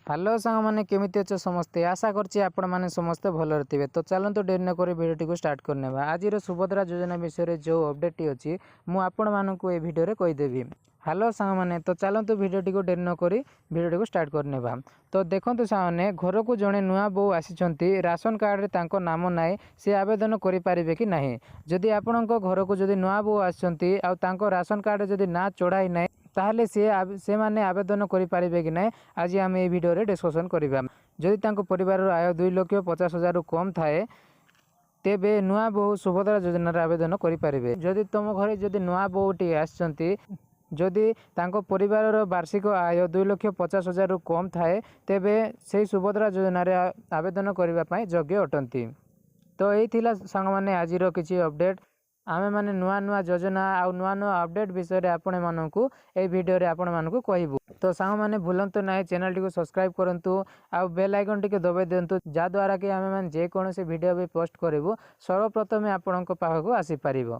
Hello सांग मैंने केमिति अच्छे समस्ते आशा करछि आपण माने समस्ते भलरे थिबे। तो चलंतु डेरी न करी वीडियो को स्टार्ट करनेबा। आज सुभद्रा योजना विषय जो अपडेट अछि मु आपण मानकु ए वीडियो रे कहि देबी। हेलो सांग माने तो चलंतु वीडियो को डेरी न करी वीडियो को स्टार्ट करनेबा। तो देखंतु सांग माने घर को जणे नुआ बो आसीचंती राशन कार्ड रे तांको नाम नाइ से आवेदन करि पारिबे कि नाही। जदि आपणको घर को जदि नुआ बो आछंती आ तांको राशन कार्ड रे जदि ना चढ़ाई नाही ताहले से माने आवेदन करि पारिबे कि नाही आज आम ए वीडियो रे डिस्कशन करिबा। जदि तांको परिवार आय 2,50,000 कम थाए तेबे नुआ बहु सुभद्रा योजना रे आवेदन करि पारिबे। जदि तुम घरे जदि नुआ बहुटी आछंती जदि तांको परिवार वार्षिक आय 2,50,000 कम थाए तेबे से सुभद्रा योजना रे आवेदन करिबा पई योग्य अटंती। तो यही थिला सांग माने आजिरो किछि अपडेट। आमे माने नुआ नुआ योजना आ नुआ नुआ अपडेट विषय रे आपण मानकु ए वीडियो रे आपण मानकु कहबो। तो सांग माने भूलंतु नाही चैनल टी को सब्सक्राइब करंतु आ बेल आइकन टी के दबाई देंतु जा द्वारा कि आमे माने जे कोनोसी वीडियो भी पोस्ट करबो सर्वप्रथमे आपणक पाखकु आसी पारिबो।